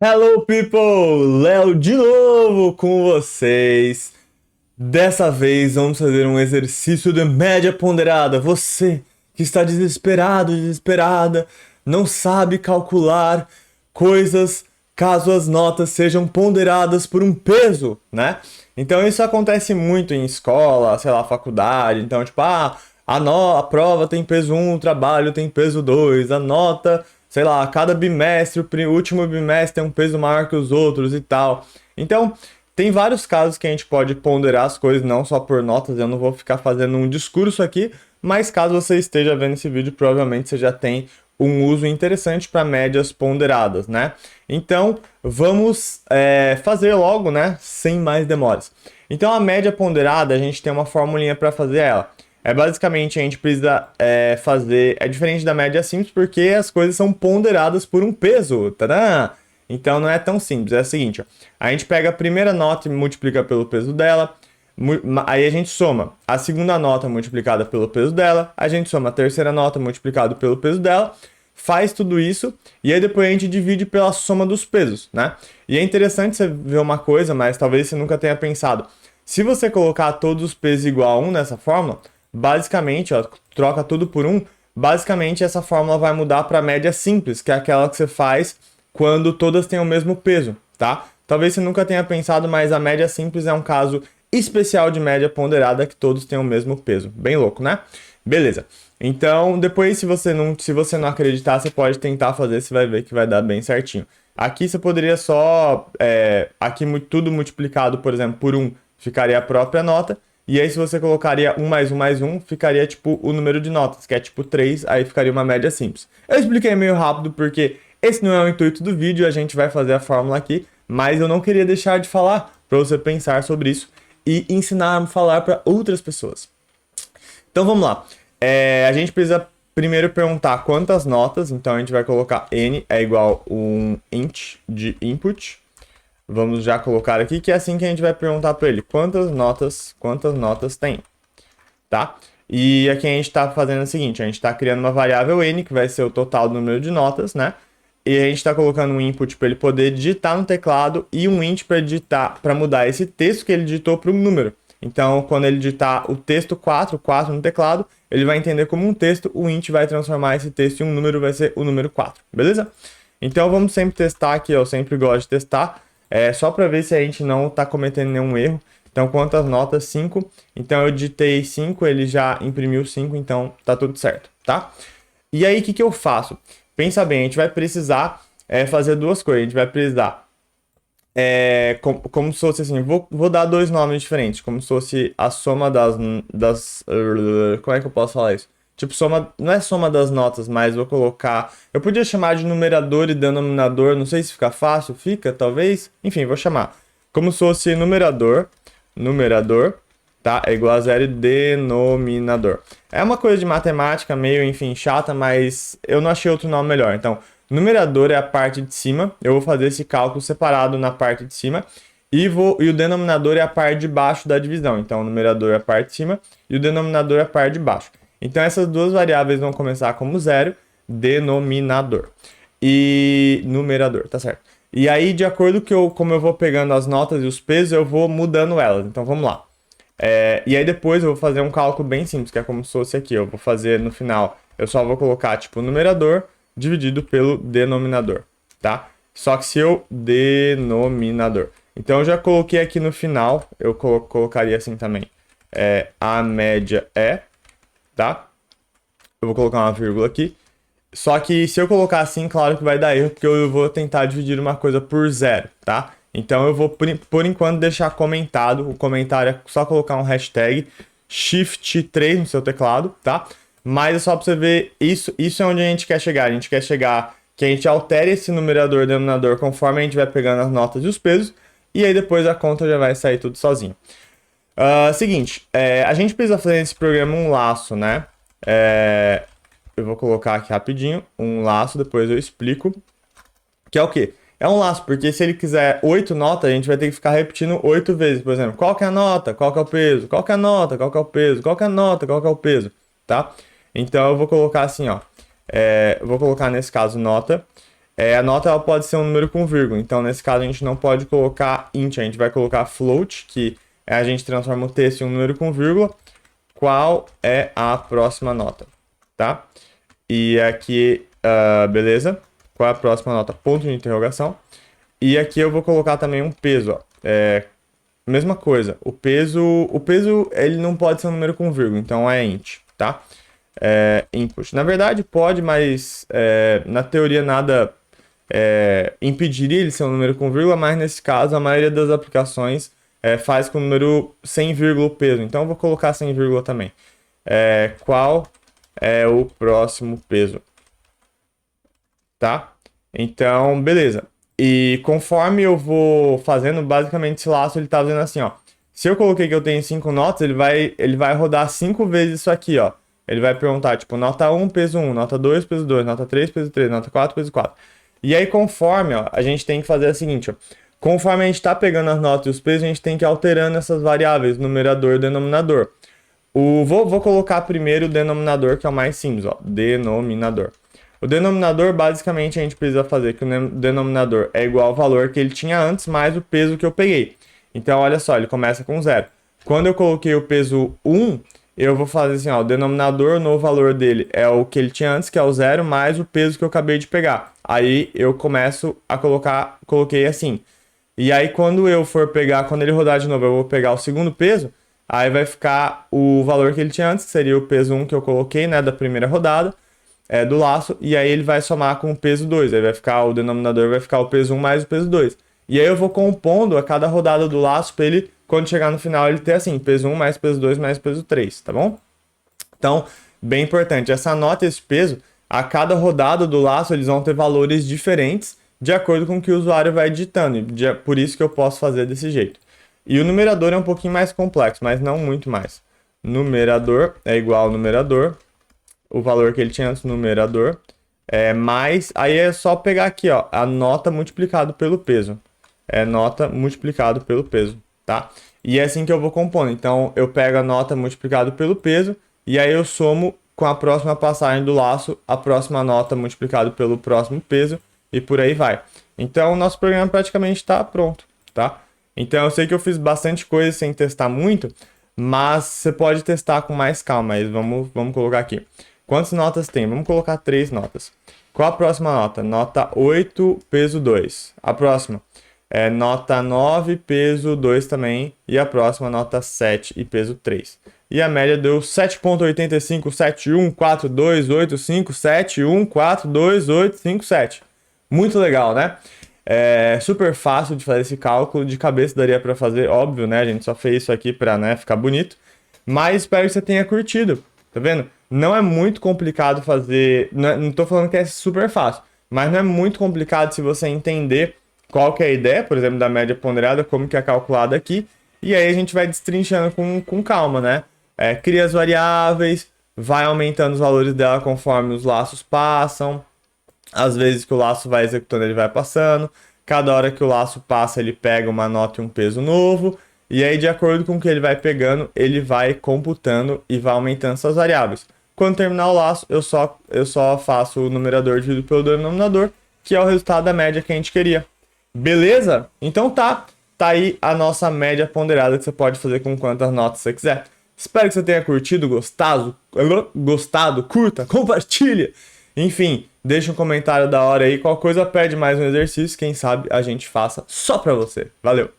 Hello people! Léo de novo com vocês. Dessa vez vamos fazer um exercício de média ponderada. Você que está desesperado, desesperada, não sabe calcular coisas caso as notas sejam ponderadas por um peso, né? Então isso acontece muito em escola, sei lá, faculdade. Então, tipo, a prova tem peso 1, o trabalho tem peso 2, a nota, sei lá, cada bimestre, o último bimestre tem um peso maior que os outros e tal. Então, tem vários casos que a gente pode ponderar as coisas, não só por notas, eu não vou ficar fazendo um discurso aqui, mas caso você esteja vendo esse vídeo, provavelmente você já tem um uso interessante para médias ponderadas, né? Então, vamos fazer logo, né? Sem mais demoras. Então, a média ponderada, a gente tem uma formulinha para fazer ela. Basicamente, a gente precisa fazer... É diferente da média simples porque as coisas são ponderadas por um peso. Tadã! Então, não é tão simples. É o seguinte, ó, a gente pega a primeira nota e multiplica pelo peso dela. Aí a gente soma a segunda nota multiplicada pelo peso dela. A gente soma a terceira nota multiplicada pelo peso dela. Faz tudo isso e aí depois a gente divide pela soma dos pesos, né? E é interessante você ver uma coisa, mas talvez você nunca tenha pensado. Se você colocar todos os pesos igual a 1 nessa fórmula, basicamente, ó, troca tudo por 1, basicamente essa fórmula vai mudar para a média simples, que é aquela que você faz quando todas têm o mesmo peso, tá? Talvez você nunca tenha pensado, mas a média simples é um caso especial de média ponderada que todos têm o mesmo peso. Bem louco, né? Beleza. Então, depois, se você não acreditar, você pode tentar fazer, você vai ver que vai dar bem certinho. Aqui você poderia só... aqui tudo multiplicado, por exemplo, por 1, ficaria a própria nota. E aí, se você colocaria 1 mais 1 mais 1, ficaria tipo o número de notas, que é tipo 3, aí ficaria uma média simples. Eu expliquei meio rápido porque esse não é o intuito do vídeo, a gente vai fazer a fórmula aqui, mas eu não queria deixar de falar para você pensar sobre isso e ensinar a falar para outras pessoas. Então vamos lá. A gente precisa primeiro perguntar quantas notas, então a gente vai colocar n é igual a um int de input. Vamos já colocar aqui, que é assim que a gente vai perguntar para ele quantas notas tem, tá? E aqui a gente está fazendo o seguinte, a gente está criando uma variável n, que vai ser o total do número de notas, né? E a gente está colocando um input para ele poder digitar no teclado e um int para mudar esse texto que ele digitou para um número. Então, quando ele digitar o texto 4 no teclado, ele vai entender como um texto, o int vai transformar esse texto em um número, vai ser o número 4, beleza? Então, vamos sempre testar aqui, eu sempre gosto de testar, só para ver se a gente não está cometendo nenhum erro. Então, quantas notas? 5. Então, eu digitei 5, ele já imprimiu 5, então tá tudo certo, tá? E aí, o que eu faço? Pensa bem, a gente vai precisar fazer duas coisas. A gente vai precisar, como se fosse assim, vou dar dois nomes diferentes, como se fosse a soma como é que eu posso falar isso? Tipo, soma, não é soma das notas, mas vou colocar... Eu podia chamar de numerador e denominador, não sei se fica fácil, fica, talvez. Enfim, vou chamar. Como se fosse numerador, tá? É igual a zero e denominador. É uma coisa de matemática meio, enfim, chata, mas eu não achei outro nome melhor. Então, numerador é a parte de cima, eu vou fazer esse cálculo separado na parte de cima, e o denominador é a parte de baixo da divisão. Então, o numerador é a parte de cima e o denominador é a parte de baixo. Então, essas duas variáveis vão começar como zero, denominador. E numerador, tá certo. E aí, de acordo como eu vou pegando as notas e os pesos, eu vou mudando elas. Então, vamos lá. E aí depois eu vou fazer um cálculo bem simples, que é como se fosse aqui. Eu vou fazer no final, eu só vou colocar tipo o numerador dividido pelo denominador, tá? Só que se eu denominador. Então eu já coloquei aqui no final, eu colocaria assim também. A média é, tá? Eu vou colocar uma vírgula aqui. Só que se eu colocar assim, claro que vai dar erro, porque eu vou tentar dividir uma coisa por zero, tá? Então eu vou, por enquanto, deixar comentado. O comentário é só colocar um hashtag Shift 3 no seu teclado, tá? Mas é só para você ver, isso é onde a gente quer chegar. A gente quer chegar que a gente altere esse numerador e denominador conforme a gente vai pegando as notas e os pesos. E aí depois a conta já vai sair tudo sozinho. Seguinte, a gente precisa fazer nesse programa um laço, né? Eu vou colocar aqui rapidinho um laço, depois eu explico. Que é o quê? É um laço, porque se ele quiser 8 notas, a gente vai ter que ficar repetindo 8 vezes. Por exemplo, qual que é a nota? Qual que é o peso? Qual que é a nota? Qual que é o peso? Qual que é a nota? Qual que é o peso? Tá? Então eu vou colocar assim, ó. Eu vou colocar nesse caso nota. a nota ela pode ser um número com vírgula. Então, nesse caso, a gente não pode colocar int, a gente vai colocar float, que a gente transforma o texto em um número com vírgula. Qual é a próxima nota? Tá? E aqui, beleza? Qual é a próxima nota? Ponto de interrogação. E aqui eu vou colocar também um peso, ó. Mesma coisa, o peso ele não pode ser um número com vírgula, então é int, tá? Input. Na verdade pode, mas na teoria nada impediria ele ser um número com vírgula, mas nesse caso a maioria das aplicações faz com o número sem vírgula o peso, então eu vou colocar sem vírgula também. Qual é o próximo peso? Tá? Então, beleza. E conforme eu vou fazendo, basicamente esse laço ele tá fazendo assim, ó. Se eu coloquei que eu tenho 5 notas, ele vai rodar 5 vezes isso aqui, ó. Ele vai perguntar, tipo, nota 1, peso 1, nota 2, peso 2, nota 3, peso 3, nota 4, peso 4. E aí, conforme, ó, a gente tem que fazer o seguinte, ó. Conforme a gente tá pegando as notas e os pesos, a gente tem que ir alterando essas variáveis, numerador e denominador. Vou colocar primeiro o denominador, que é o mais simples, ó. Denominador. O denominador, basicamente, a gente precisa fazer que o denominador é igual ao valor que ele tinha antes, mais o peso que eu peguei. Então, olha só, ele começa com 0. Quando eu coloquei o peso 1, eu vou fazer assim, ó, o denominador no valor dele é o que ele tinha antes, que é o 0, mais o peso que eu acabei de pegar. Aí, eu começo a coloquei assim. E aí, quando eu for pegar, quando ele rodar de novo, eu vou pegar o segundo peso, aí vai ficar o valor que ele tinha antes, que seria o peso 1 que eu coloquei, né, da primeira rodada. Do laço, e aí ele vai somar com o peso 2, aí vai ficar, o denominador vai ficar o peso 1 mais o peso 2. E aí eu vou compondo a cada rodada do laço para ele, quando chegar no final, ele ter assim, peso 1 mais peso 2 mais peso 3, tá bom? Então, bem importante, essa nota e esse peso, a cada rodada do laço, eles vão ter valores diferentes, de acordo com o que o usuário vai digitando, e por isso que eu posso fazer desse jeito. E o numerador é um pouquinho mais complexo, mas não muito mais. Numerador é igual ao numerador, o valor que ele tinha antes no numerador, mais, aí é só pegar aqui, ó, a nota multiplicado pelo peso. Nota multiplicado pelo peso, tá? E é assim que eu vou compondo. Então, eu pego a nota multiplicado pelo peso, e aí eu somo com a próxima passagem do laço, a próxima nota multiplicado pelo próximo peso, e por aí vai. Então, o nosso programa praticamente está pronto, tá? Então, eu sei que eu fiz bastante coisa sem testar muito, mas você pode testar com mais calma, mas vamos colocar aqui. Quantas notas tem? Vamos colocar 3 notas. Qual a próxima nota? Nota 8, peso 2. A próxima é nota 9, peso 2 também. E a próxima, nota 7 e peso 3. E a média deu 7,85714285714287. Muito legal, né? Super fácil de fazer esse cálculo. De cabeça daria para fazer, óbvio, né? A gente só fez isso aqui para, né, ficar bonito. Mas espero que você tenha curtido. Tá vendo? Não é muito complicado fazer. Não tô falando que é super fácil, mas não é muito complicado se você entender qual que é a ideia, por exemplo, da média ponderada, como que é calculada aqui. E aí a gente vai destrinchando com calma, né? Cria as variáveis, vai aumentando os valores dela conforme os laços passam. Às vezes que o laço vai executando, ele vai passando. Cada hora que o laço passa, ele pega uma nota e um peso novo. E aí, de acordo com o que ele vai pegando, ele vai computando e vai aumentando essas variáveis. Quando terminar o laço, eu só faço o numerador dividido pelo denominador, que é o resultado da média que a gente queria. Beleza? Então tá aí a nossa média ponderada que você pode fazer com quantas notas você quiser. Espero que você tenha curtido, gostado, curta, compartilha. Enfim, deixa um comentário da hora aí. Qualquer coisa, pede mais um exercício. Quem sabe a gente faça só pra você. Valeu!